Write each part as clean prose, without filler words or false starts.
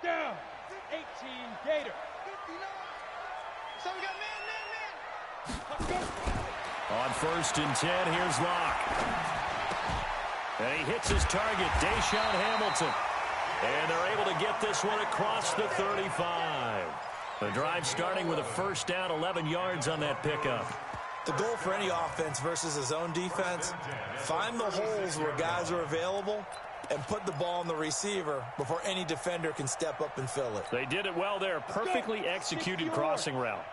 Down. 18 Gator. So we got man. On 1st and 10, here's Locke. And he hits his target, Deshaun Hamilton. And they're able to get this one across the 35. The drive starting with a first down, 11 yards on that pickup. The goal for any offense versus his own defense, find the holes where guys are available and put the ball on the receiver before any defender can step up and fill it. They did it well there. Perfectly executed crossing route.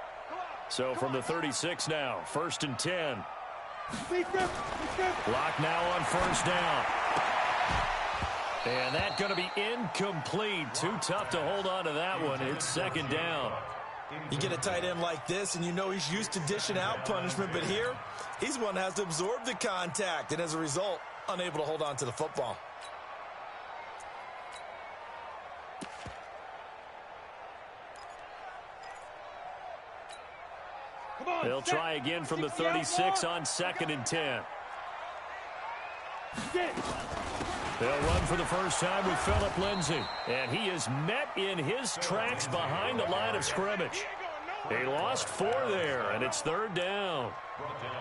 So from the 36 now, 1st and 10. Lock now on 1st down. And that's going to be incomplete. Too tough to hold on to that one. It's 2nd down. You get a tight end like this, and you know he's used to dishing out punishment, but here, he's one that has to absorb the contact, and as a result, unable to hold on to the football. They'll try again from the 36 on 2nd and 10. They'll run for the first time with Phillip Lindsay. And he is met in his tracks behind the line of scrimmage. He lost 4 there, and it's 3rd down.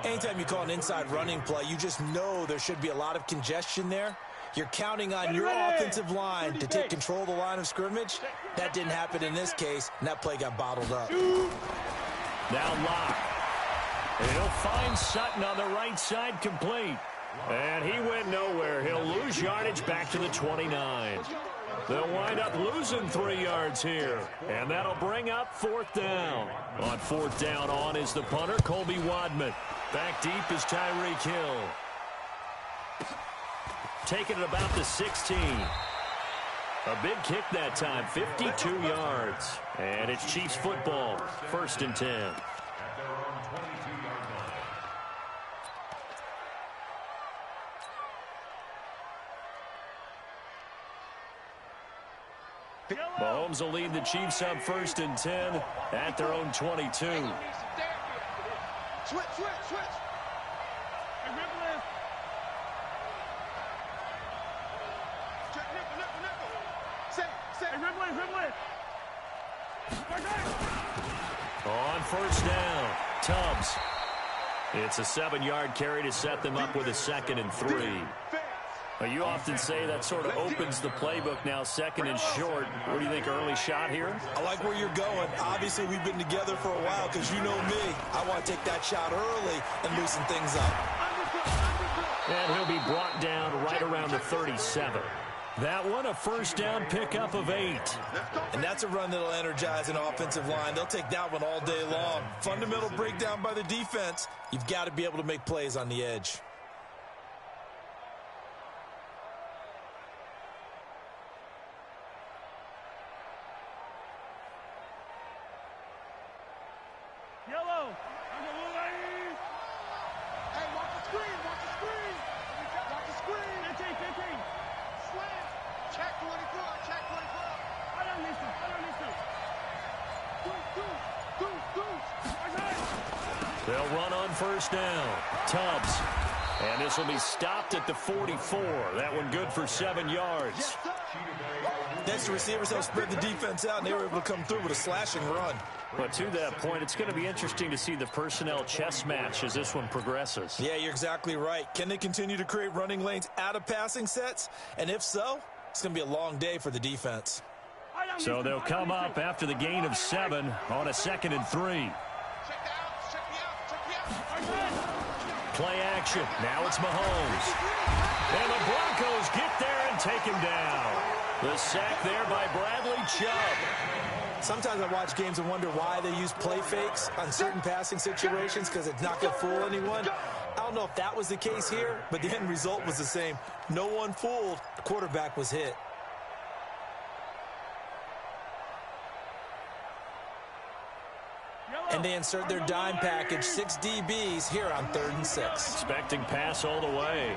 Anytime you call an inside running play, you just know there should be a lot of congestion there. You're counting on your offensive line to take control of the line of scrimmage. That didn't happen in this case, and that play got bottled up. Now Locke. And he'll find Sutton on the right side complete. And he went nowhere. He'll lose yardage back to the 29. They'll wind up losing 3 yards here. And that'll bring up 4th down. On 4th down on is the punter, Colby Wadman. Back deep is Tyreek Hill. Taking it about the 16. A big kick that time, 52 yards. And it's Chiefs football, 1st and 10. Mahomes will lead the Chiefs up 1st and 10 at their own 22. Switch. On 1st down, Tubbs. It's a 7-yard carry to set them up with a 2nd and 3. You often say that sort of opens the playbook now, 2nd and short. What do you think, early shot here? I like where you're going. Obviously, we've been together for a while because you know me. I want to take that shot early and loosen things up. And he'll be brought down right around the 37. That one, a 1st down pickup of 8. And that's a run that'll energize an offensive line. They'll take that one all day long. Fundamental breakdown by the defense. You've got to be able to make plays on the edge. They'll run on 1st down. Tubbs. And this will be stopped at the 44. That one good for 7 yards. Next, the receivers help spread the defense out, and they were able to come through with a slashing run. But to that point, it's going to be interesting to see the personnel chess match as this one progresses. Yeah, you're exactly right. Can they continue to create running lanes out of passing sets? And if so, it's going to be a long day for the defense. So they'll come up after the gain of 7 on a 2nd and 3. Play action. Now it's Mahomes. And the Broncos get there and take him down. The sack there by Bradley Chubb. Sometimes I watch games and wonder why they use play fakes on certain passing situations because it's not going to fool anyone. I don't know if that was the case here, but the end result was the same. No one fooled. The quarterback was hit. And they insert their dime package, 6 DBs here on 3rd and 6. Expecting pass all the way.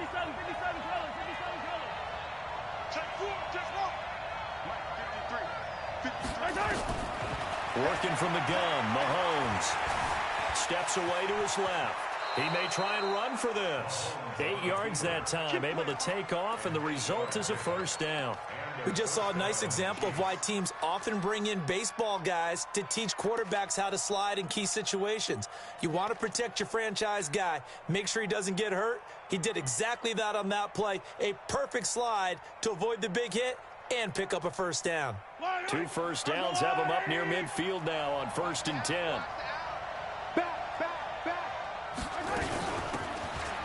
Working from the gun, Mahomes steps away to his left. He may try and run for this. 8 yards that time, able to take off, and the result is a 1st down. We just saw a nice example of why teams often bring in baseball guys to teach quarterbacks how to slide in key situations. You want to protect your franchise guy. Make sure he doesn't get hurt. He did exactly that on that play. A perfect slide to avoid the big hit and pick up a first down. 2 first downs have him up near midfield now on 1st and 10.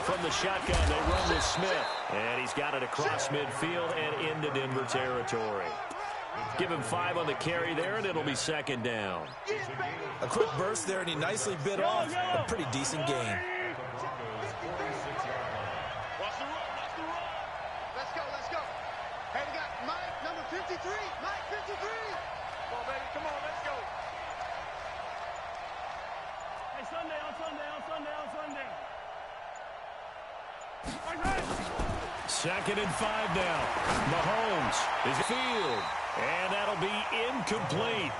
From the shotgun, they run with Smith. And he's got it across midfield and into Denver territory. Give him 5 on the carry there, and it'll be 2nd down. A quick burst there, and he nicely bit off a pretty decent gain. Let's go. Hey, we got Mike, number 53. Mike, 53. Come on, baby. Come on, let's go. Hey, Sunday. 2nd and 5 now. Mahomes is field, and that'll be incomplete.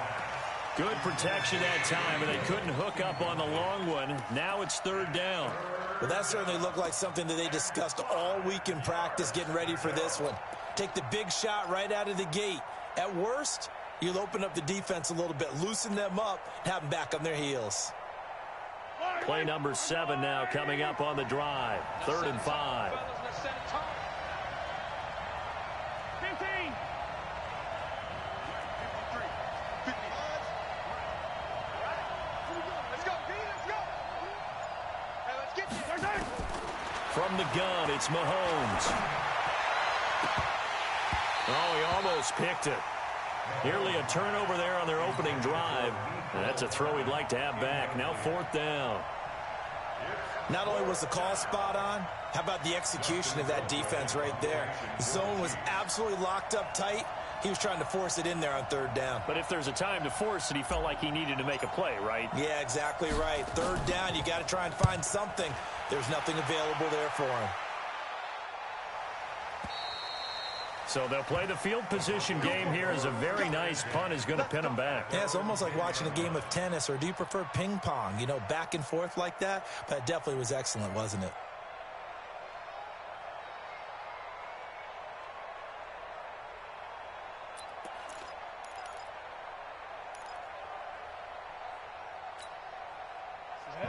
Good protection that time, and they couldn't hook up on the long one. Now it's 3rd down. Well, that certainly looked like something that they discussed all week in practice getting ready for this one. Take the big shot right out of the gate. At worst, you'll open up the defense a little bit, loosen them up, and have them back on their heels. Play number 7 now coming up on the drive. 3rd and 5. 15. Let's go, B, let's go. Hey, let's get this. From the gun, it's Mahomes. Oh, he almost picked it. Nearly a turnover there on their opening drive. And that's a throw he'd like to have back. Now 4th down. Not only was the call spot on, how about the execution of that defense right there? The zone was absolutely locked up tight. He was trying to force it in there on 3rd down. But if there's a time to force it, he felt like he needed to make a play, right? Yeah, exactly right. 3rd down, you got to try and find something. There's nothing available there for him. So they'll play the field position game here as a very nice punt is going to pin them back. Yeah, it's almost like watching a game of tennis, or do you prefer ping pong? You know, back and forth like that? But it definitely was excellent, wasn't it?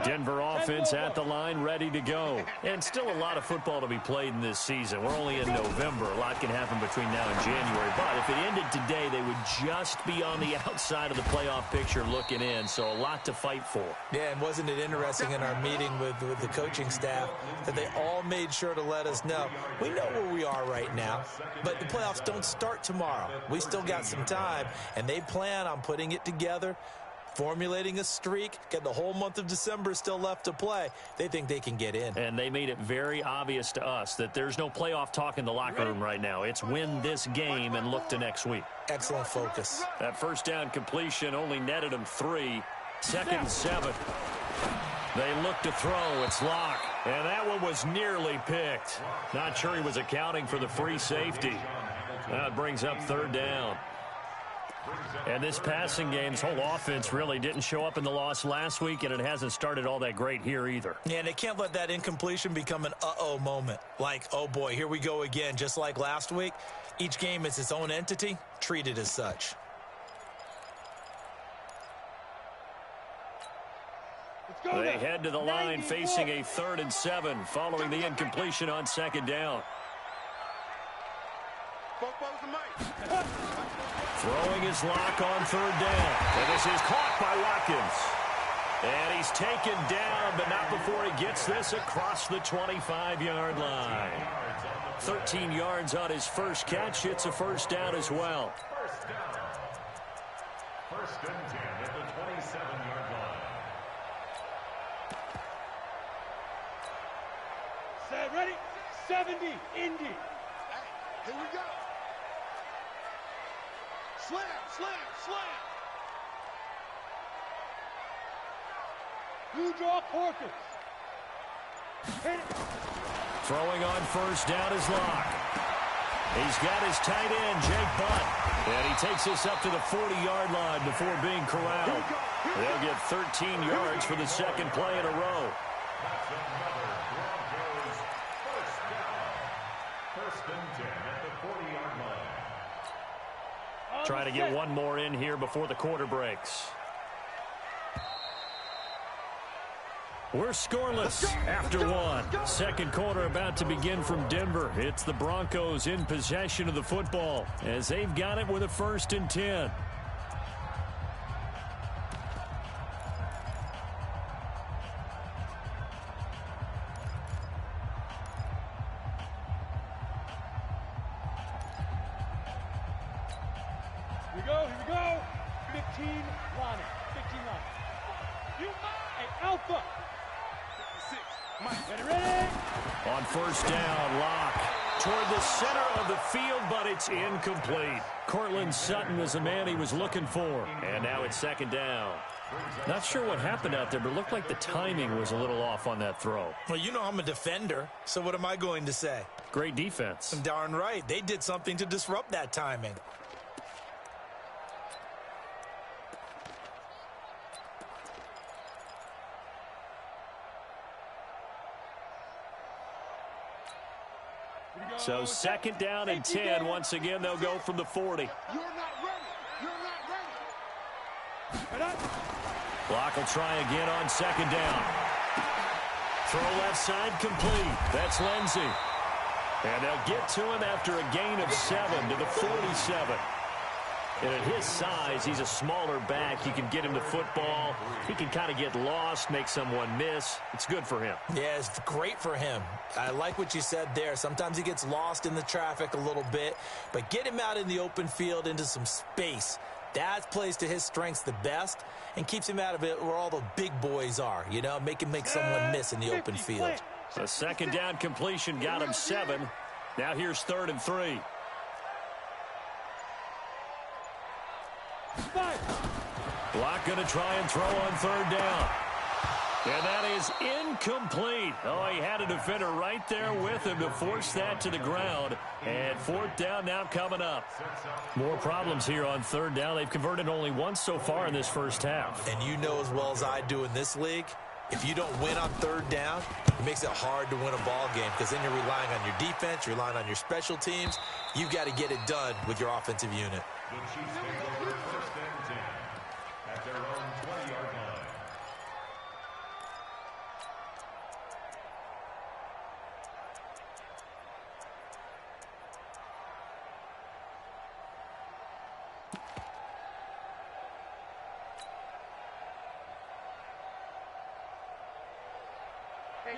Denver offense at the line, ready to go. And still a lot of football to be played in this season. We're only in November. A lot can happen between now and January. But if it ended today, they would just be on the outside of the playoff picture looking in. So a lot to fight for. Yeah, and wasn't it interesting in our meeting with the coaching staff that they all made sure to let us know, we know where we are right now, but the playoffs don't start tomorrow. We still got some time, and they plan on putting it together, formulating a streak, get the whole month of December still left to play. They think they can get in. And they made it very obvious to us that there's no playoff talk in the locker room right now. It's win this game and look to next week. Excellent focus. That 1st down completion only netted them 3. 2nd and 7. They look to throw. It's Locke. And that one was nearly picked. Not sure he was accounting for the free safety. That brings up 3rd down. And this passing game's whole offense really didn't show up in the loss last week, and it hasn't started all that great here either. Yeah, and they can't let that incompletion become an uh-oh moment. Like, oh boy, here we go again, just like last week. Each game is its own entity, treated as such. They head to the line facing a 3rd and 7 following the incompletion on 2nd down. Throwing his Lock on 3rd down. And this is caught by Watkins. And he's taken down, but not before he gets this across the 25-yard line. 13 yards on his first catch. It's a 1st down as well. 1st and 10 at the 27-yard line. Set, ready? 70, Indy. Hey, here we go. Slam, slam, slam. You draw Corkins. Hit it. Throwing on 1st down is Locke. He's got his tight end, Jake Butt. And he takes us up to the 40-yard line before being corralled. They'll get 13 yards for the 2nd play in a row. That's another Broncos 1st down. 1st and 10 at the 40-yard line. Trying to get one more in here before the quarter breaks. We're scoreless after one. Second quarter about to begin from Denver. It's the Broncos in possession of the football as they've got it with a 1st and 10. Here we go. 15 line. 15 line. You a alpha. 56. Mike, ready? On 1st down, Locke toward the center of the field, but it's incomplete. Cortland Sutton was the man he was looking for. And now it's 2nd down. Not sure what happened out there, but it looked like the timing was a little off on that throw. Well, you know I'm a defender, so what am I going to say? Great defense. Darn right. They did something to disrupt that timing. So 2nd down and 10. Once again, they'll go from the 40. You're not ready. You're not ready. Block will try again on 2nd down. Throw left side complete. That's Lindsey. And they'll get to him after a gain of 7 to the 47. And at his size, he's a smaller back. You can get him the football. He can kind of get lost, make someone miss. It's good for him. Yeah, it's great for him. I like what you said there. Sometimes he gets lost in the traffic a little bit, but get him out in the open field into some space. That plays to his strengths the best and keeps him out of it where all the big boys are, you know, make someone miss in the open field. A 2nd down completion got him 7. Now here's 3rd and 3. Block going to try and throw on 3rd down. And that is incomplete. Oh, he had a defender right there with him to force that to the ground. And 4th down now coming up. More problems here on 3rd down. They've converted only once so far in this first half. And you know as well as I do in this league, if you don't win on 3rd down, it makes it hard to win a ball game because then you're relying on your defense, you're relying on your special teams. You've got to get it done with your offensive unit. The Chiefs take over 1st and 10 at their own 20-yard line.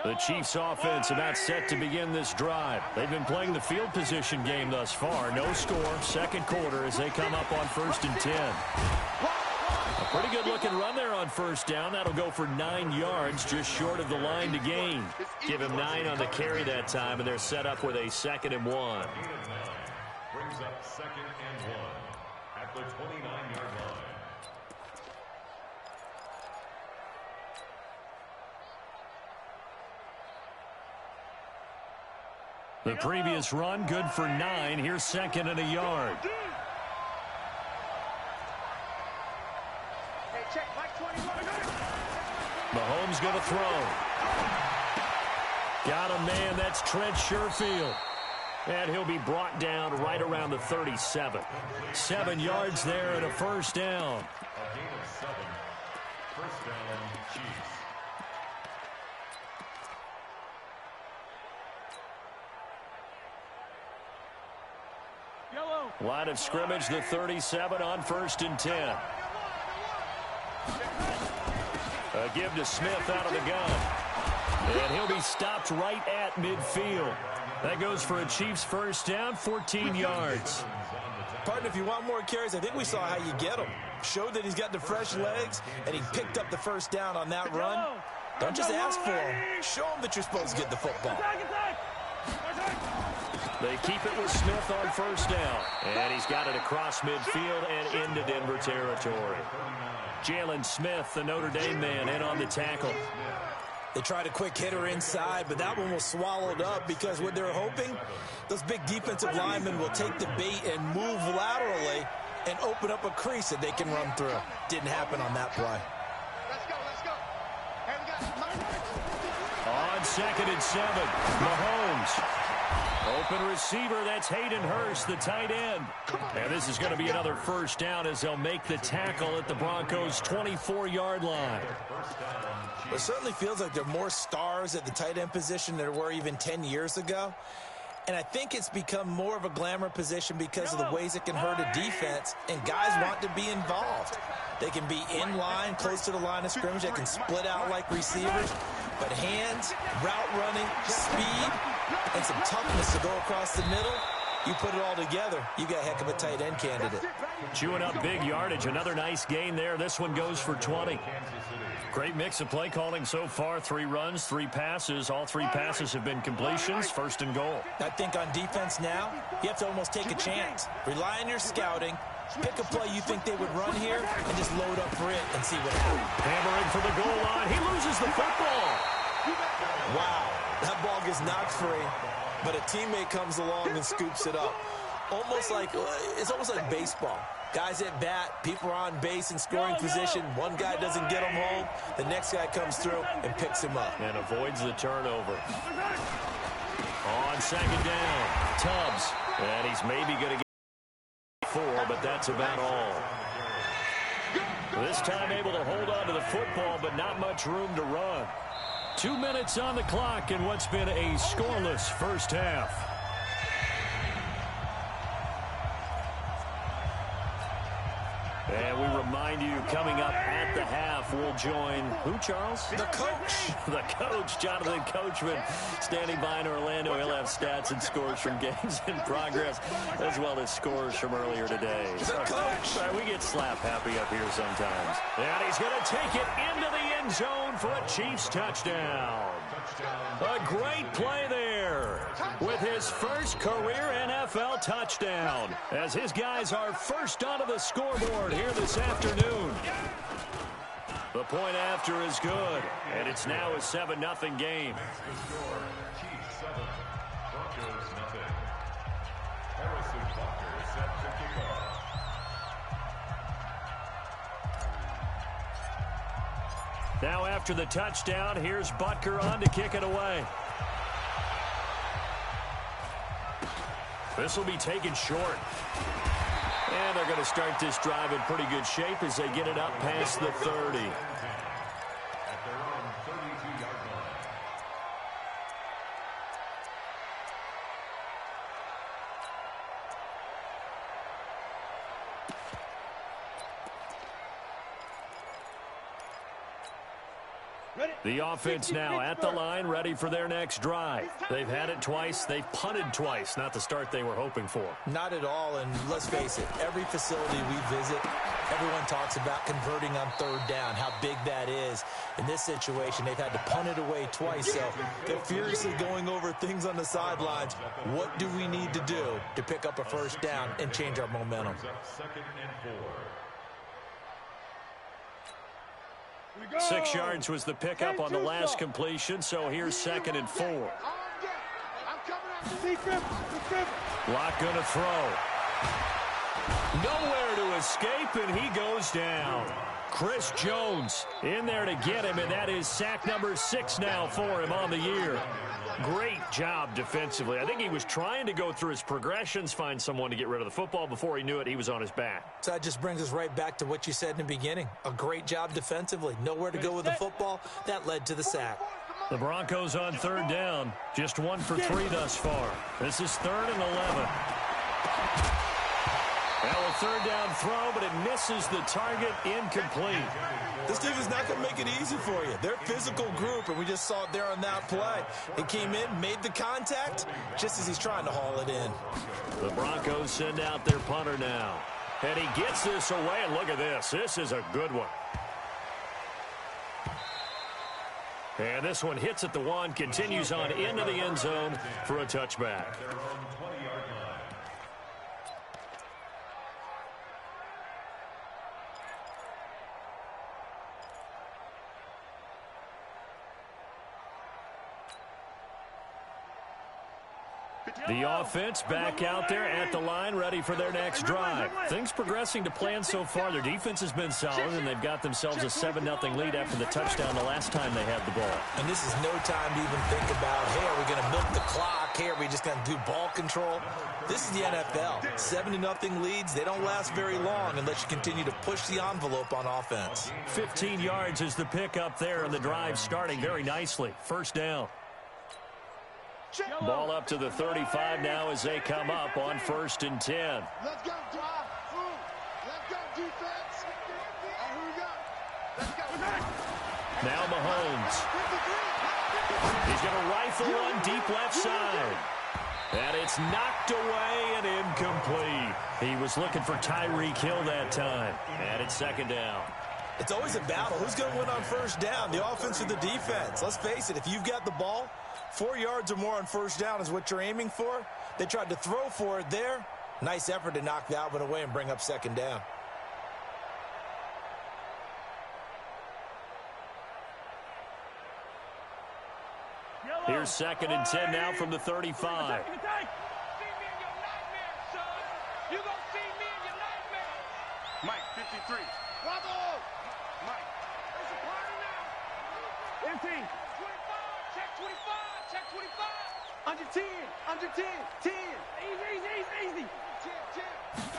The Chiefs offense about set to begin this drive. They've been playing the field position game thus far. No score, 2nd quarter as they come up on 1st and 10. A pretty good looking run there on 1st down. That'll go for 9 yards, just short of the line to gain. Give him 9 on the carry that time, and they're set up with a 2nd and 1. Brings up 2nd and 1 at the 29-yard line. The previous run, good for 9. Here's 2nd and a yard. Hey, check, Mike 21. Mahomes going to throw. Got a man, that's Trent Sherfield. And he'll be brought down right around the 37. 7 yards there and a 1st down. A gain of 7. 1st down, Chiefs. Line of scrimmage, the 37 on 1st and 10. A give to Smith out of the gun. And he'll be stopped right at midfield. That goes for a Chiefs 1st down, 14 yards. Partner, if you want more carries, I think we saw how you get them. Showed that he's got the fresh legs, and he picked up the 1st down on that run. Don't just ask for him. Show him that you're supposed to get the football. They keep it with Smith on 1st down. And he's got it across midfield and into Denver territory. Jalen Smith, the Notre Dame man, in on the tackle. They tried a quick hitter inside, but that one was swallowed up because what they're hoping, those big defensive linemen will take the bait and move laterally and open up a crease that they can run through. Didn't happen on that play. Let's go, let's go. Hey, we got On 2nd and 7, Mahomes. Open receiver, that's Hayden Hurst, the tight end. And this is going to be another first down as they'll make the tackle at the Broncos' 24-yard line. It certainly feels like there are more stars at the tight end position than there were even 10 years ago. And I think it's become more of a glamour position because of the ways it can hurt a defense, and guys want to be involved. They can be in line, close to the line of scrimmage. They can split out like receivers. But hands, route running, speed, and some toughness to go across the middle, you put it all together, you got a heck of a tight end candidate. Chewing up big yardage. Another nice gain there. This one goes for 20. Great mix of play calling so far. 3 runs, 3 passes. All 3 passes have been completions. First and goal. I think on defense now, you have to almost take a chance. Rely on your scouting. Pick a play you think they would run here and just load up for it and see what happens. Hammering for the goal line. He loses the football. Wow, that ball gets knocked free, but a teammate comes along and scoops it up. It's almost like baseball. Guys at bat, people are on base in scoring position. One guy doesn't get him home. The next guy comes through and picks him up. And avoids the turnover. On second down, Tubbs. And he's maybe going to get 4, but that's about all. This time able to hold on to the football, but not much room to run. 2 minutes on the clock in what's been a scoreless first half. And we remind you, coming up at the half, we'll join who, Charles? The coach. The coach, Jonathan Coachman, standing by in Orlando. He'll have stats and scores from games in progress, as well as scores from earlier today. The coach. Sorry, we get slap happy up here sometimes. And he's going to take it into the end zone for a Chiefs touchdown. A great play there with his first career NFL touchdown, as his guys are first onto the scoreboard here this afternoon. The point after is good, and it's now a 7-0 game. Chiefs 7, Broncos nothing. Harrison Butker set to kick off. Now after the touchdown, here's Butker on to kick it away. This will be taken short. And they're going to start this drive in pretty good shape as they get it up past the 30. At their own 32-yard line. The offense now at the line, ready for their next drive. They've had it twice. They've punted twice. Not the start they were hoping for. Not at all, and let's face it, every facility we visit, everyone talks about converting on third down, how big that is. In this situation, they've had to punt it away twice, so they're furiously going over things on the sidelines. What do we need to do to pick up a first down and change our momentum? Second and 4. 6 yards was the pickup on the last completion, so here's 2nd and 4. Lock gonna throw. Nowhere to escape, and he goes down. Chris Jones in there to get him, and that is sack number 6 now for him on the year. Great job defensively. I think he was trying to go through his progressions, find someone to get rid of the football. Before he knew it, he was on his back. So that just brings us right back to what you said in the beginning. A great job defensively. Nowhere to go with the football. That led to the sack. The Broncos on third down. Just 1 for 3 thus far. This is 3rd and 11. Now a third down throw, but it misses the target, incomplete. This team is not going to make it easy for you. They're a physical group, and we just saw it there on that play. It came in, made the contact, just as he's trying to haul it in. The Broncos send out their punter now. And he gets this away, and look at this. This is a good one. And this one hits at the 1, continues on into the end zone for a touchback. The offense back out there at the line, ready for their next drive. Things progressing to plan so far. Their defense has been solid, and they've got themselves a 7-0 lead after the touchdown the last time they had the ball. And this is no time to even think about, hey, are we going to milk the clock? Hey, are we just going to do ball control? This is the NFL. 7-0 leads, they don't last very long unless you continue to push the envelope on offense. 15 yards is the pickup there, and the drive starting very nicely. First down. Ball up to the 35 now as they come up on 1st and 10. Let's go, drive. Let's go, defense. And here we go. Let's go. Now Mahomes. He's going to rifle one deep left side. And it's knocked away and incomplete. He was looking for Tyreek Hill that time. And it's 2nd down. It's always a battle. Who's going to win on 1st down, the offense or the defense? Let's face it, if you've got the ball, 4 yards or more on 1st down is what you're aiming for. They tried to throw for it there. Nice effort to knock that one away and bring up 2nd down. Here's 2nd and 10 now from the 35. Mike, 53. Bravo! Mike. There's a party now. 15. 25. Check 25. Check 25. Under 10. Under 10. 10. Easy.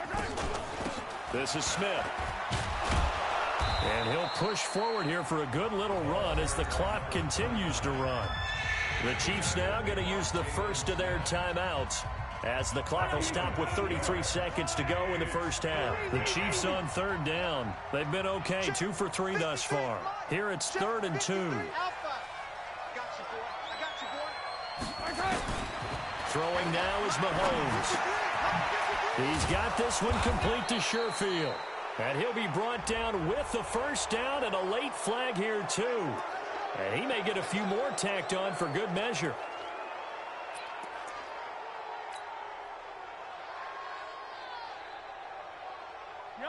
10. This is Smith. And he'll push forward here for a good little run as the clock continues to run. The Chiefs now going to use the first of their timeouts as the clock will stop with 33 seconds to go in the 1st half. The Chiefs on 3rd down. They've been okay, 2 for 3 thus far. Here it's 3rd and 2. Throwing now is Mahomes. He's got this one complete to Sherfield. And he'll be brought down with the 1st down and a late flag here too. And he may get a few more tacked on for good measure.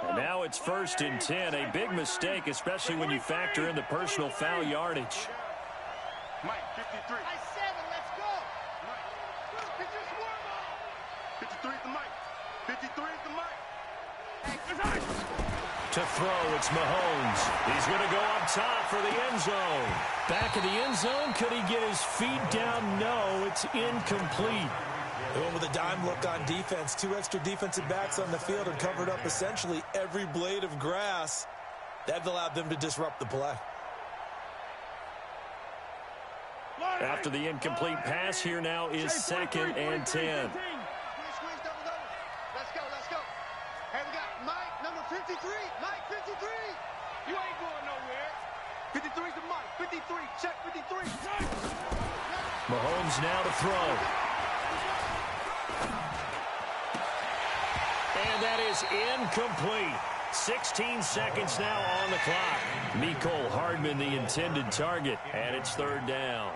And now it's 1st and 10. A big mistake, especially when you factor in the personal foul yardage. Mike, 53. I 7, let's go. Mike, 53 is the Mike. 53 is the Mike. To throw, it's Mahomes. He's going to go up top for the end zone. Back of the end zone. Could he get his feet down? No, it's incomplete. They went with a dime look on defense. 2 extra defensive backs on the field and covered up essentially every blade of grass. That allowed them to disrupt the play. After the incomplete pass, here now is 2nd and 10. Let's go. Hey, we got Mike, number 53. Mike, 53. You ain't going nowhere. 53 is the Mike. 53. Check 53. Mahomes now to throw. And that is incomplete. 16 seconds now on the clock. Mecole Hardman, the intended target, and it's 3rd down.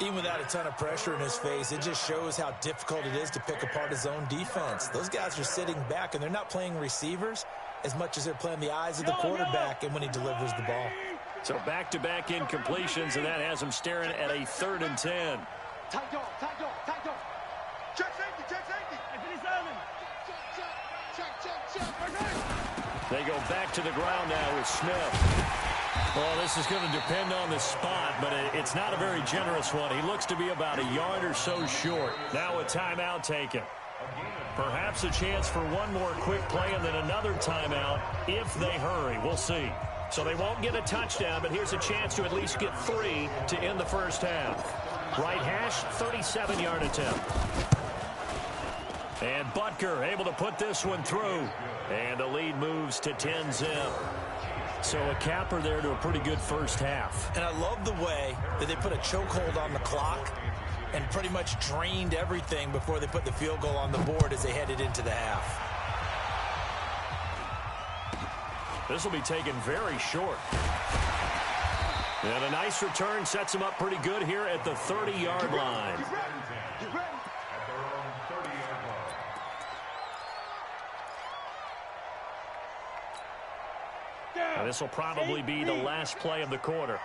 Even without a ton of pressure in his face, it just shows how difficult it is to pick apart his own defense. Those guys are sitting back, and they're not playing receivers as much as they're playing the eyes of the quarterback and when he delivers the ball. So back-to-back incompletions, and that has them staring at a 3rd and 10. Tight dog. Check safety. 57. Check. They go back to the ground now with Smith. Well, this is going to depend on the spot, but it's not a very generous one. He looks to be about a yard or so short. Now a timeout taken. Perhaps a chance for one more quick play and then another timeout if they hurry. We'll see. So they won't get a touchdown, but here's a chance to at least get 3 to end the 1st half. Right hash, 37-yard attempt. And Butker able to put this one through. And the lead moves to 10-zip. So a capper there to a pretty good 1st half. And I love the way that they put a chokehold on the clock and pretty much drained everything before they put the field goal on the board as they headed into the half. This will be taken very short. And a nice return sets them up pretty good here at the 30-yard line. And this will probably be the last play of the quarter.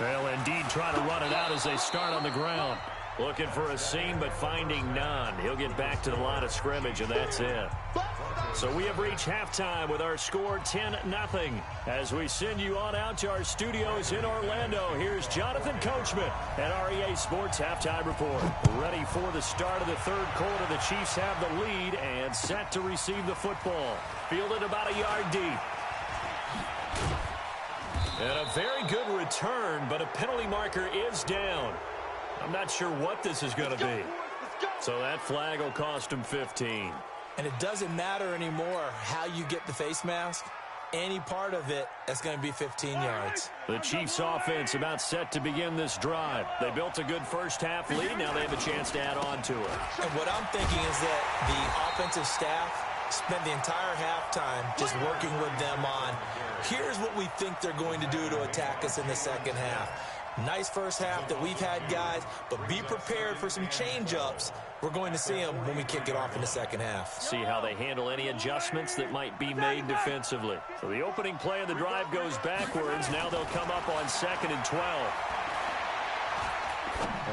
They'll indeed try to run it out as they start on the ground. Looking for a seam, but finding none. He'll get back to the line of scrimmage, and that's it. So we have reached halftime with our score 10-0. As we send you on out to our studios in Orlando, here's Jonathan Coachman at REA Sports Halftime Report. Ready for the start of the third quarter. The Chiefs have the lead and set to receive the football. Fielded about a yard deep. And a very good return, but a penalty marker is down. I'm not sure what this is going to be. So that flag will cost him 15. And it doesn't matter anymore how you get the face mask. Any part of it, that's going to be 15 yards. The Chiefs offense about set to begin this drive. They built a good first half lead. Now they have a chance to add on to it. And what I'm thinking is that the offensive staff spent the entire halftime just working with them on, here's what we think they're going to do to attack us in the second half. Nice first half that we've had, guys, but be prepared for some change-ups. We're going to see them when we kick it off in the second half. See how they handle any adjustments that might be made defensively. So the opening play of the drive goes backwards. Now they'll come up on 2nd and 12.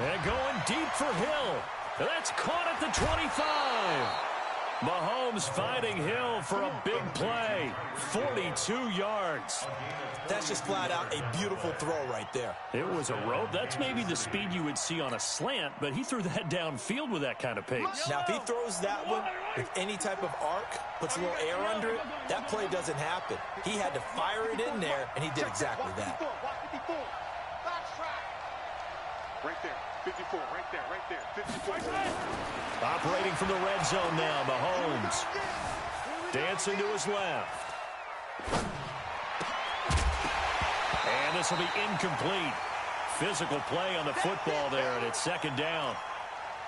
And going deep for Hill. That's caught at the 25. Mahomes finding Hill for a big play. 42 yards. That's just flat out a beautiful throw right there. It was a rope. That's maybe the speed you would see on a slant, but he threw that downfield with that kind of pace. Now, if he throws that one with any type of arc, puts a little air under it, that play doesn't happen. He had to fire it in there, and he did exactly that. Right there. 54, right there, 54. Operating from the red zone now, Mahomes. Dancing to his left. And this will be incomplete. Physical play on the football there, and it's 2nd down.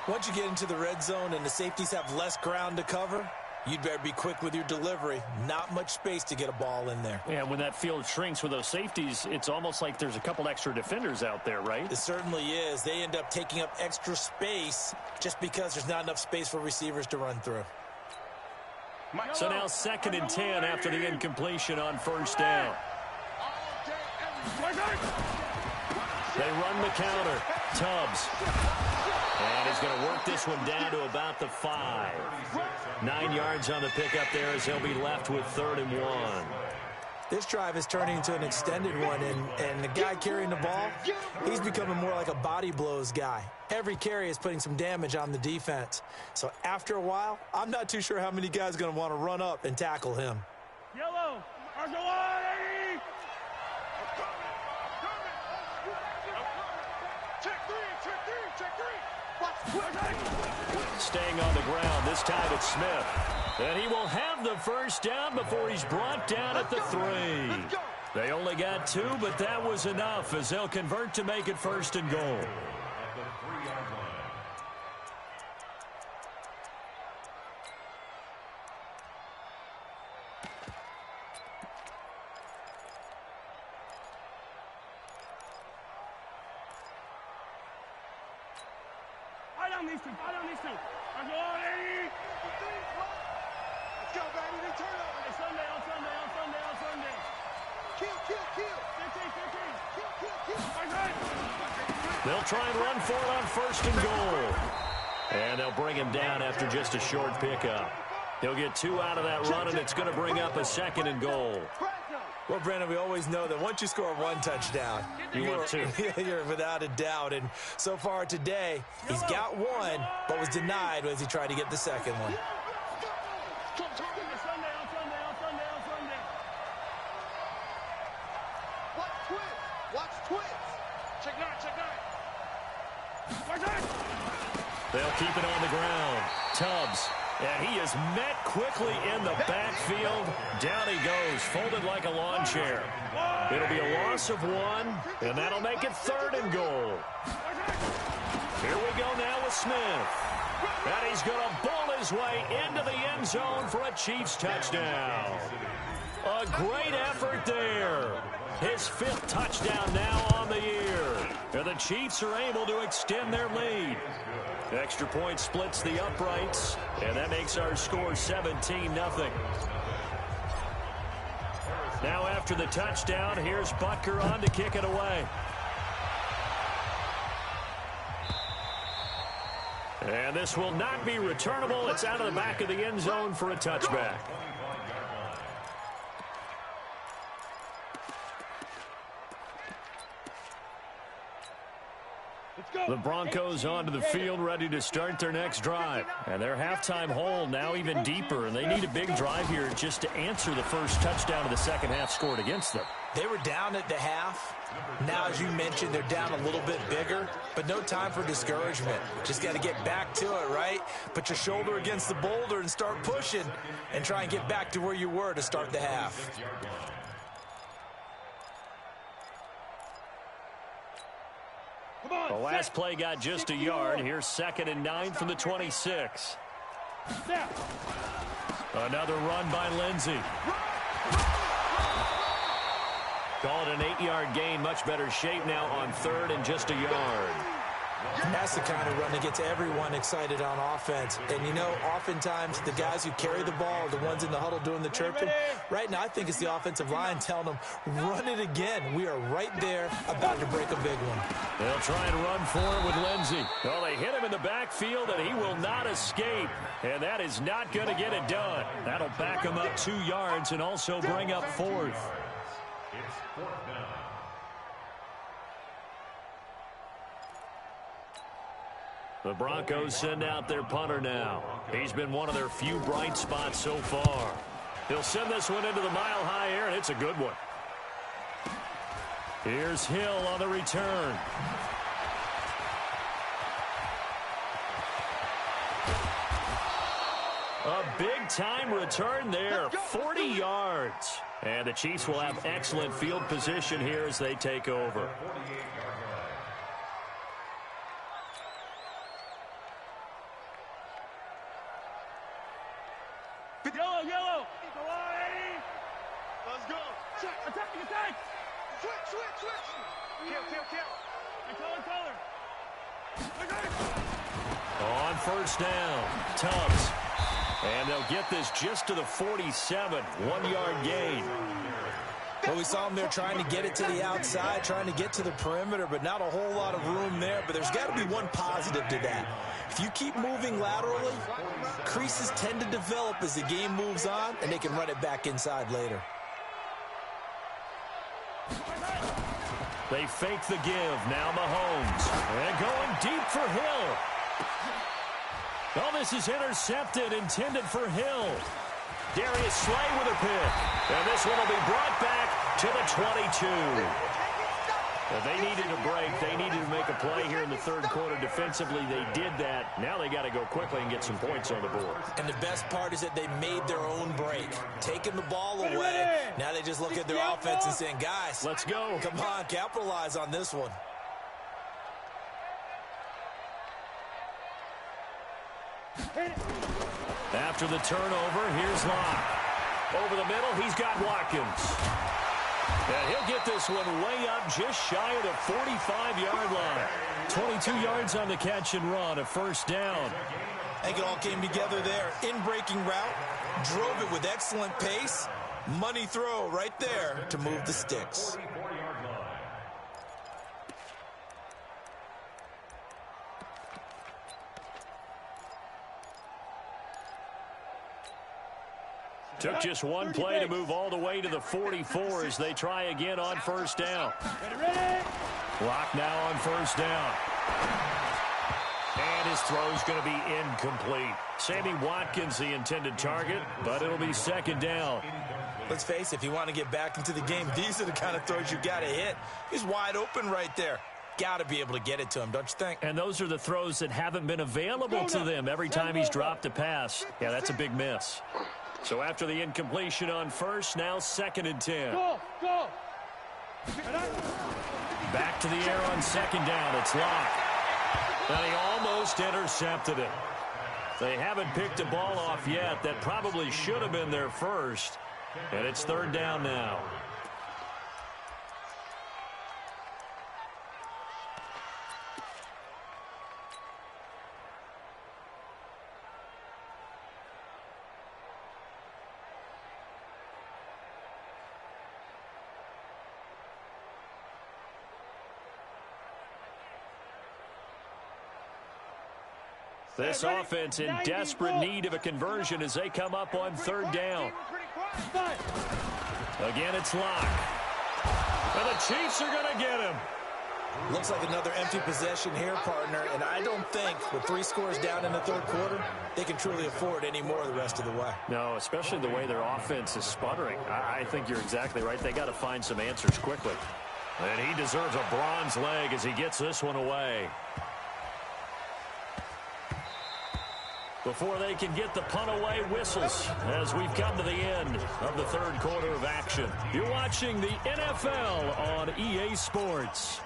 Once you get into the red zone and the safeties have less ground to cover, you'd better be quick with your delivery. Not much space to get a ball in there. Yeah, when that field shrinks with those safeties, it's almost like there's a couple extra defenders out there, right? It certainly is. They end up taking up extra space just because there's not enough space for receivers to run through. So now 2nd and 10 after the incompletion on 1st down. They run the counter. Tubbs. And he's going to work this one down to about the 5. 9 yards on the pickup there as he'll be left with 3rd and 1. This drive is turning into an extended one, and the guy carrying the ball, he's becoming more like a body blows guy. Every carry is putting some damage on the defense. So after a while, I'm not too sure how many guys are going to want to run up and tackle him. Yellow, Staying on the ground, this time it's Smith. And he will have the first down before he's brought down at the 3. They only got 2, but that was enough as they'll convert to make it 1st and goal. Let's go, baby. They turn over. On Sunday. Kill. 15. They'll try and run for it on 1st and goal. And they'll bring him down after just a short pickup. He'll get 2 out of that run, and it's going to bring up a 2nd and goal. Well, Brandon, we always know that once you score 1 touchdown, you're without a doubt. And so far today, he's got 1, but was denied as he tried to get the 2nd one. Watch twist. Check nine. They'll keep it on the ground. Tubbs. And he is met quickly in the backfield. Down he goes, folded like a lawn chair. It'll be a loss of 1, and that'll make it 3rd and goal. Here we go now with Smith. And he's going to bull his way into the end zone for a Chiefs touchdown. A great effort there. His 5th touchdown now on the year. And the Chiefs are able to extend their lead. Extra point splits the uprights, and that makes our score 17-0. Now after the touchdown, here's Butker on to kick it away. And this will not be returnable. It's out of the back of the end zone for a touchback. The Broncos onto the field, ready to start their next drive. And their halftime hole now even deeper, and they need a big drive here just to answer the first touchdown of the second half scored against them. They were down at the half. Now, as you mentioned, they're down a little bit bigger, but no time for discouragement. Just got to get back to it, right? Put your shoulder against the boulder and start pushing and try and get back to where you were to start the half. The last play got just a yard. Here's 2nd and 9 from the 26. Another run by Lindsey. Call it an 8-yard gain. Much better shape now on 3rd and just a yard. And that's the kind of run that gets everyone excited on offense. And, you know, oftentimes the guys who carry the ball are the ones in the huddle doing the chirping. Right now, I think it's the offensive line telling them, run it again. We are right there about to break a big one. They'll try and run for it with Lindsey. Well, they hit him in the backfield, and he will not escape. And that is not going to get it done. That'll back him up 2 yards and also bring up 4th. It's 4th down. The Broncos send out their punter now. He's been one of their few bright spots so far. He'll send this one into the mile-high air, and it's a good one. Here's Hill on the return. A big-time return there, 40 yards. And the Chiefs will have excellent field position here as they take over. Yellow, yellow. Let's go. Attack, attack. Switch. Kill. On 1st down, Tubbs. And they'll get this just to the 47, 1-yard gain. Well, we saw them there trying to get it to the outside, trying to get to the perimeter, but not a whole lot of room there. But there's got to be one positive to that. If you keep moving laterally, creases tend to develop as the game moves on, and they can run it back inside later. They fake the give. Now Mahomes. And going deep for Hill. Oh, this is intercepted, intended for Hill. Darius Slay with a pick. And this one will be brought back to the 22. They needed a break. They needed to make a play here in the 3rd quarter. Defensively, they did that. Now they got to go quickly and get some points on the board. And the best part is that they made their own break, taking the ball away. Now they just look at their offense and saying, guys, let's go. Come on, capitalize on this one. After the turnover, here's Locke. Over the middle, he's got Watkins. And he'll get this one way up just shy of the 45-yard line. 22 yards on the catch and run, a 1st down. I think it all came together there. In-breaking route, drove it with excellent pace. Money throw right there to move the sticks. Took just one play to move all the way to the 44 as they try again on 1st down. Lock now on 1st down. And his throw's going to be incomplete. Sammy Watkins the intended target, but it'll be 2nd down. Let's face it, if you want to get back into the game, these are the kind of throws you got to hit. He's wide open right there. Got to be able to get it to him, don't you think? And those are the throws that haven't been available to them every time he's dropped a pass. Yeah, that's a big miss. So after the incompletion on 1st, now 2nd and 10. Go. Back to the air on 2nd down. It's Locke. And he almost intercepted it. They haven't picked a ball off yet. That probably should have been their first. And it's 3rd down now. This offense in desperate need of a conversion as they come up on third down. Again, it's Locke. And the Chiefs are going to get him. Looks like another empty possession here, partner, and I don't think with 3 scores down in the third quarter, they can truly afford any more the rest of the way. No, especially the way their offense is sputtering. I think you're exactly right. They got to find some answers quickly. And he deserves a bronze leg as he gets this one away. Before they can get the punt away, whistles as we've come to the end of the third quarter of action. You're watching the NFL on EA Sports.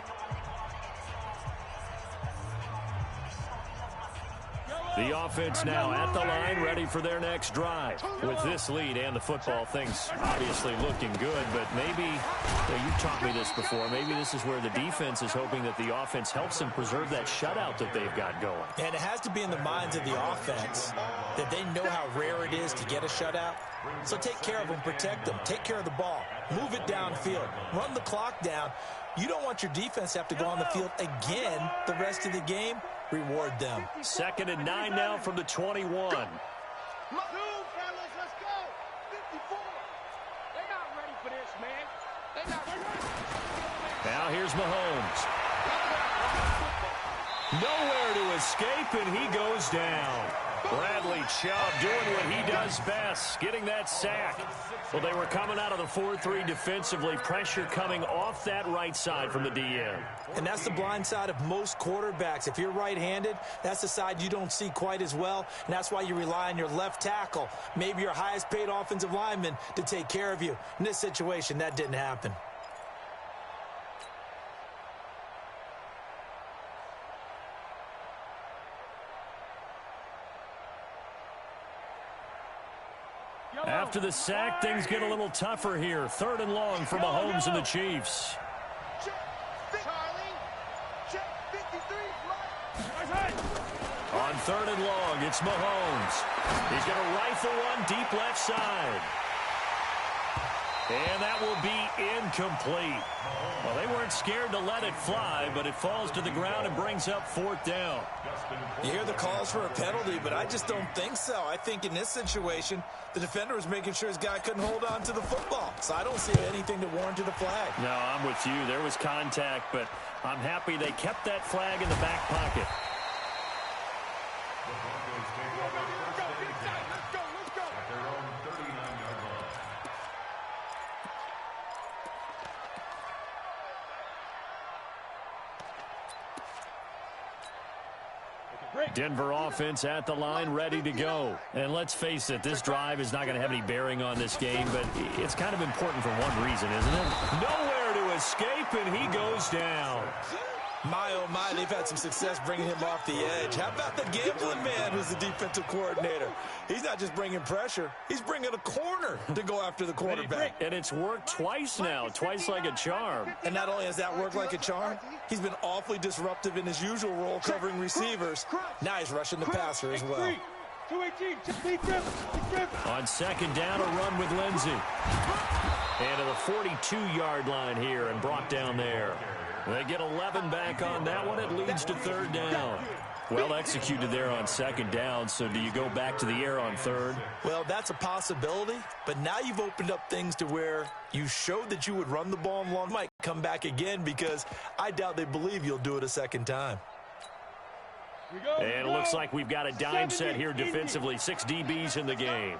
The offense now at the line, ready for their next drive. With this lead and the football, things obviously looking good, but maybe, you taught me this before, maybe this is where the defense is hoping that the offense helps them preserve that shutout that they've got going. And it has to be in the minds of the offense that they know how rare it is to get a shutout. So take care of them, protect them, take care of the ball, move it downfield, run the clock down. You don't want your defense to have to go on the field again the rest of the game. Reward them. 2nd and 9 now from the 21. Let's go. 54. They're not ready for this, man. They're not ready. Now here's Mahomes. Nowhere to escape, and he goes down. Bradley Chubb doing what he does best, getting that sack. Well, they were coming out of the 4-3 defensively. Pressure coming off that right side from the DN. And that's the blind side of most quarterbacks. If you're right-handed, that's the side you don't see quite as well, and that's why you rely on your left tackle, maybe your highest-paid offensive lineman, to take care of you. In this situation, that didn't happen. After the sack, things get a little tougher here. 3rd and long for Mahomes and the Chiefs. On 3rd and long, it's Mahomes. He's going to rifle one deep left side. And that will be incomplete. Well, they weren't scared to let it fly, but it falls to the ground and brings up 4th down. You hear the calls for a penalty, but I just don't think so. I think in this situation, the defender was making sure his guy couldn't hold on to the football. So I don't see anything to warrant to the flag. No, I'm with you. There was contact, but I'm happy they kept that flag in the back pocket. Denver offense at the line, ready to go. And let's face it, this drive is not going to have any bearing on this game, but it's kind of important for one reason, isn't it? Nowhere to escape, and he goes down. My, oh my, they've had some success bringing him off the edge. How about the gambling man who's the defensive coordinator? He's not just bringing pressure. He's bringing a corner to go after the quarterback. And it's worked twice now, twice like a charm. And not only has that worked like a charm, he's been awfully disruptive in his usual role covering receivers. Now he's rushing the passer as well. 218, on 2nd down, a run with Lindsey. And to the 42-yard line here and brought down there. They get 11 back on that one. It leads to 3rd down. Well executed there on 2nd down, so do you go back to the air on 3rd? Well, that's a possibility, but now you've opened up things to where you showed that you would run the ball and long might come back again, because I doubt they believe you'll do it a 2nd time. And it looks like we've got a dime set here defensively. 6 DBs in the game.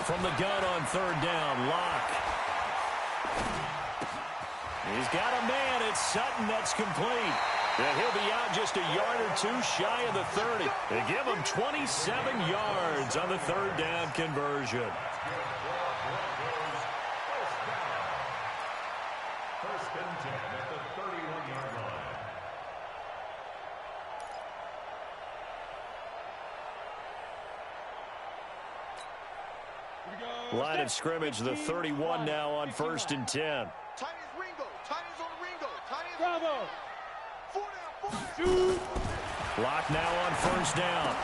From the gun on 3rd down, Locke. He's got a man. It's Sutton. That's complete. And he'll be out just a yard or two shy of the 30. They give him 27 yards on the 3rd down conversion. First and 10 at the 31-yard line. Line of scrimmage, the 31 now on 1st and 10. Bravo. Locke now on 1st down.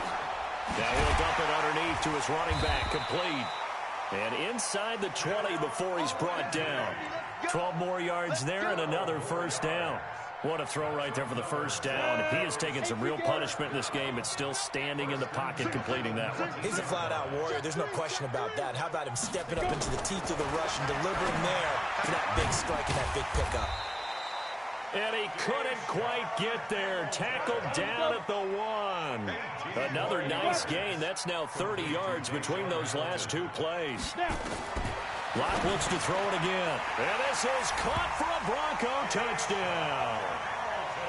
Now he'll dump it underneath to his running back, complete. And inside the 20 before he's brought down. 12 more yards there and another first down. What a throw right there for the first down. He has taken some real punishment in this game, but still standing in the pocket completing that one. He's a flat-out warrior. There's no question about that. How about him stepping up into the teeth of the rush and delivering there for that big strike and that big pickup? And he couldn't quite get there. Tackled down at the 1. Another nice gain. That's now 30 yards between those last two plays. Locke looks to throw it again. And this is caught for a Bronco touchdown.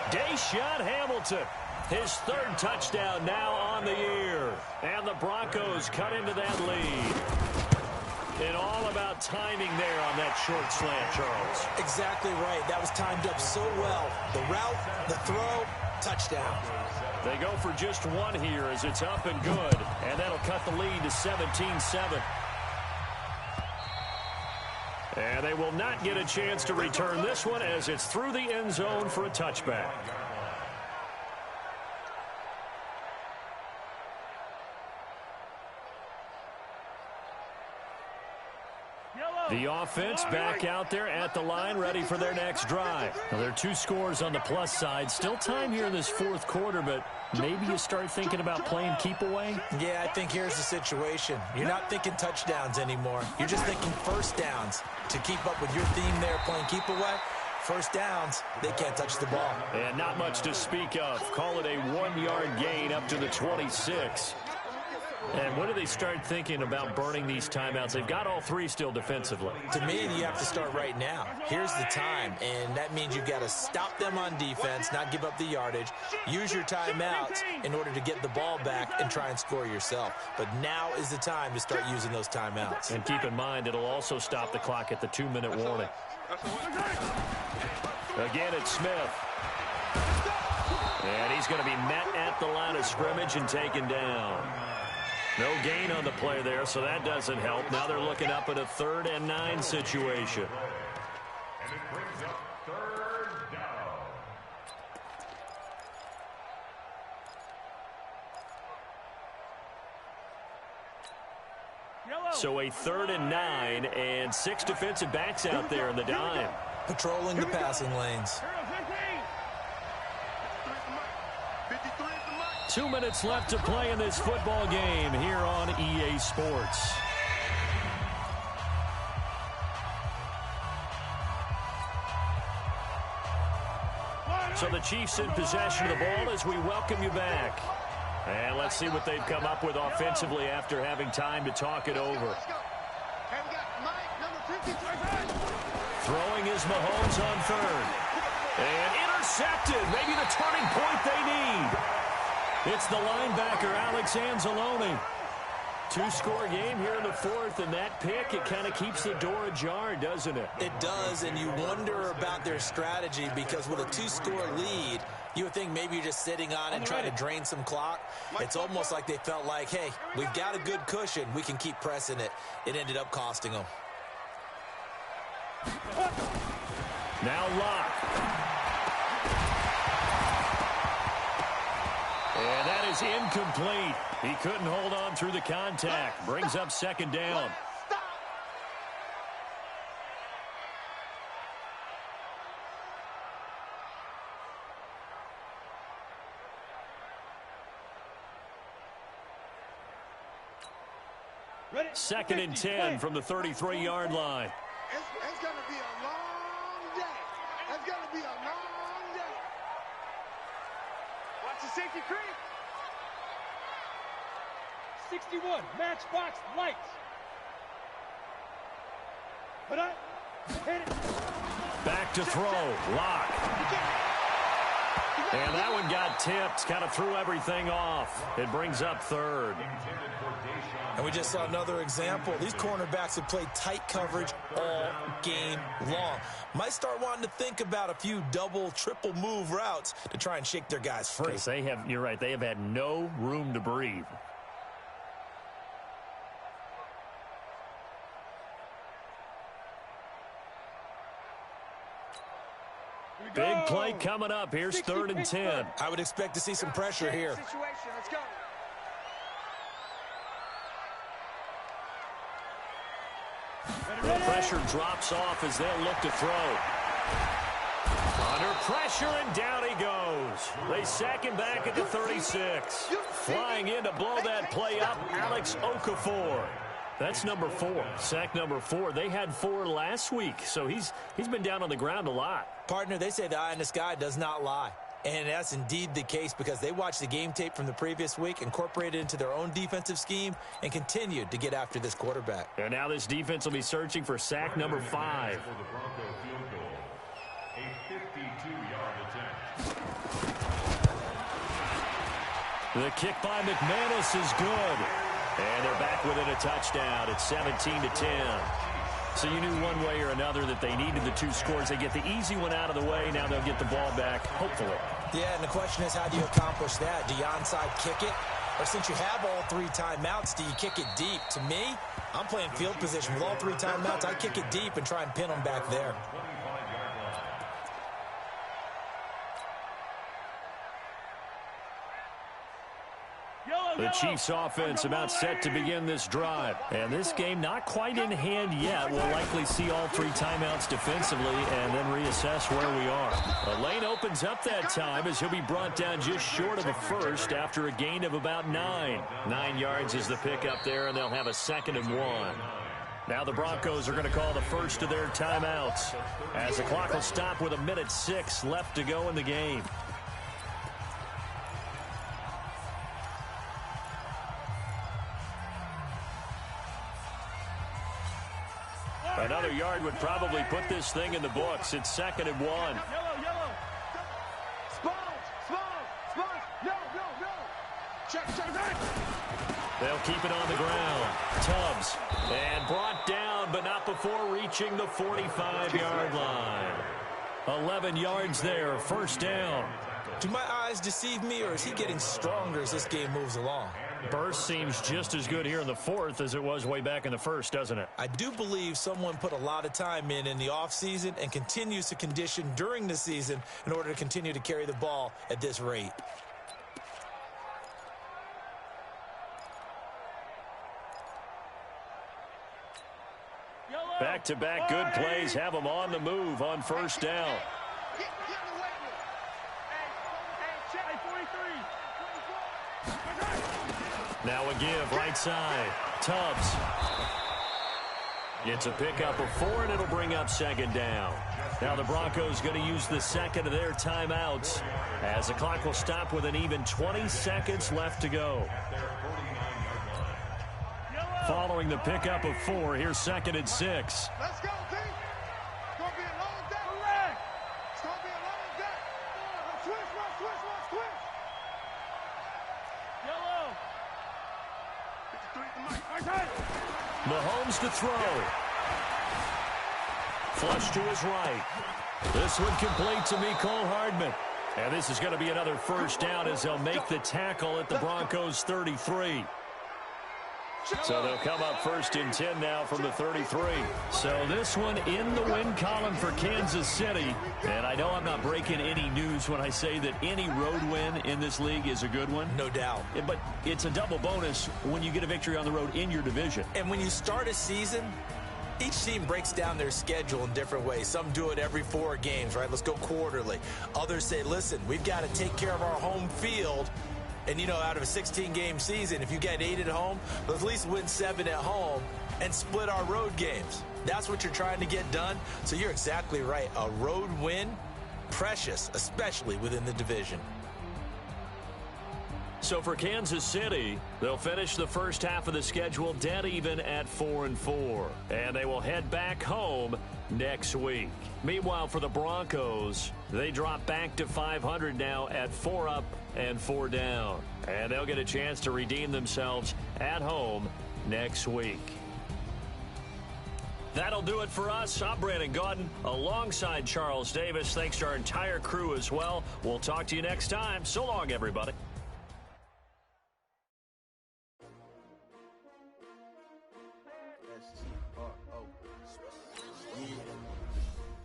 Deshaun Hamilton, his third touchdown now on the year. And the Broncos cut into that lead. And all about timing there on that short slant, Charles. Exactly right. That was timed up so well. The route, the throw, touchdown. They go for just one here as it's up and good. And that'll cut the lead to 17-7. And they will not get a chance to return this one as it's through the end zone for a touchback. The offense back out there at the line, ready for their next drive. Now, there are 2 scores on the plus side. Still time here in this fourth quarter, but maybe you start thinking about playing keep away? Yeah, I think here's the situation. You're not thinking touchdowns anymore. You're just thinking first downs. To keep up with your theme there, playing keep away, first downs, they can't touch the ball. And not much to speak of. Call it a 1-yard gain up to the 26. And when do they start thinking about burning these timeouts? They've got all 3 still defensively. To me, you have to start right now. Here's the time, and that means you've got to stop them on defense, not give up the yardage, use your timeouts in order to get the ball back and try and score yourself. But now is the time to start using those timeouts. And keep in mind, it'll also stop the clock at the 2-minute warning. Again, it's Smith. And he's going to be met at the line of scrimmage and taken down. No gain on the play there, so that doesn't help. Now they're looking up at a 3rd and 9 situation. And it brings up 3rd down. So a 3rd and 9 and 6 defensive backs out there in the dime. Patrolling the passing lanes. 2 minutes left to play in this football game here on EA Sports. So the Chiefs in possession of the ball as we welcome you back. And let's see what they've come up with offensively after having time to talk it over. Throwing is Mahomes on 3rd. And intercepted. Maybe the turning point they need. It's the linebacker, Alex Anzalone. 2-score game here in the 4th, and that pick, it kind of keeps the door ajar, doesn't it? It does, and you wonder about their strategy because with a 2-score lead, you would think maybe you're just sitting on it and trying to drain some clock. It's almost like they felt like, hey, we've got a good cushion. We can keep pressing it. It ended up costing them. Now Locke. And that is incomplete. He couldn't hold on through the contact. Brings up 2nd down. Ready? 2nd and 10 from the 33-yard line. It's going to be a long day. It's going to be a long day. Watch the safety creep. 61, matchbox lights. Put up, hit it. Back to throw, Locke. And that one got tipped, kind of threw everything off. It brings up 3rd. And we just saw another example. These cornerbacks have played tight coverage all game long. Might start wanting to think about a few double, triple move routes to try and shake their guys free. Because they have, you're right, they have had no room to breathe. Big play coming up. Here's 3rd and 10. I would expect to see some pressure here. Situation. Let's go. The pressure drops off as they'll look to throw. Under pressure, and down he goes. They sack him back at the 36. Flying in to blow that play up, Alex Okafor. That's number 4, sack number 4. They had 4 last week, so he's been down on the ground a lot. Partner, they say the eye in the sky does not lie. And that's indeed the case because they watched the game tape from the previous week, incorporated it into their own defensive scheme, and continued to get after this quarterback. And now this defense will be searching for sack number 5. For the Bronco field goal, a 52-yard attempt. The kick by McManus is good. And they're back within a touchdown. It's 17-10. So you knew one way or another that they needed the 2 scores. They get the easy one out of the way. Now they'll get the ball back, hopefully. Yeah, and the question is, how do you accomplish that? Do you onside kick it? Or since you have all 3 timeouts, do you kick it deep? To me, I'm playing field position. With all 3 timeouts, I kick it deep and try and pin them back there. The Chiefs offense about set to begin this drive. And this game not quite in hand yet. We'll likely see all 3 timeouts defensively and then reassess where we are. A lane opens up that time as he'll be brought down just short of a first after a gain of about 9. 9 yards is the pickup there, and they'll have a 2nd and 1. Now the Broncos are going to call the first of their timeouts as the clock will stop with 1:06 left to go in the game. Another yard would probably put this thing in the books. It's 2nd and 1. Yellow. Sponge. No. Check. They'll keep it on the ground. Tubbs. And brought down, but not before reaching the 45-yard line. 11 yards there, 1st down. Do my eyes deceive me, or is he getting stronger as this game moves along? Burst seems just as good here in the 4th as it was way back in the 1st, doesn't it? I do believe someone put a lot of time in the offseason and continues to condition during the season in order to continue to carry the ball at this rate. Back-to-back good plays have them on the move on 1st down. Now a give right side. Tubbs. It's a pickup of 4, and it'll bring up 2nd down. Now the Broncos going to use the 2nd of their timeouts as the clock will stop with an even 20 seconds left to go. Following the pickup of 4, here's 2nd and 6. Let's go, team. It's going to be a long day. It's going to be a long day. Switch. Yellow. 53. Mahomes to throw. Flush to his right. This one complete to Mecole Hardman. And this is going to be another 1st down as they'll make the tackle at the Broncos' 33. So they'll come up 1st and 10 now from the 33. So this one in the win column for Kansas City. And I know I'm not breaking any news when I say that any road win in this league is a good one. No doubt. But it's a double bonus when you get a victory on the road in your division. And when you start a season, each team breaks down their schedule in different ways. Some do it every 4 games, right? Let's go quarterly. Others say, listen, we've got to take care of our home field. And, you know, out of a 16-game season, if you get 8 at home, let's at least win 7 at home and split our road games. That's what you're trying to get done. So you're exactly right. A road win, precious, especially within the division. So for Kansas City, they'll finish the first half of the schedule dead even at 4-4. And they will head back home next week. Meanwhile, for the Broncos, they drop back to 500 now at 4 up and 4 down. And they'll get a chance to redeem themselves at home next week. That'll do it for us. I'm Brandon Gaudin alongside Charles Davis. Thanks to our entire crew as well. We'll talk to you next time. So long, everybody.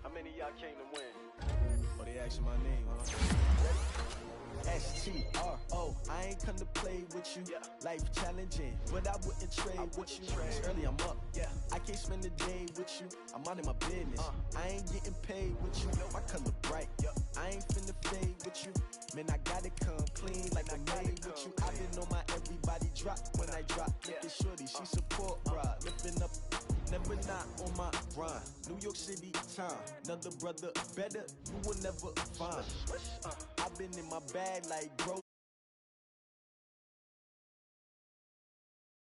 How many of y'all came to win? asking my name, huh? S-T-R-O, I ain't come to play with you. Life challenging, but I wouldn't trade with you. It's early, I'm up. I can't spend the day with you. I'm out of my business. I ain't getting paid with you. My color bright. I ain't finna fade with you. Man, I gotta come clean like I made with you. I've been on my everybody drop when I drop. Look at shorty, she support ride. Lifting up, never not on my grind. New York City time, another brother better, you will never find. I've been in my bag like bro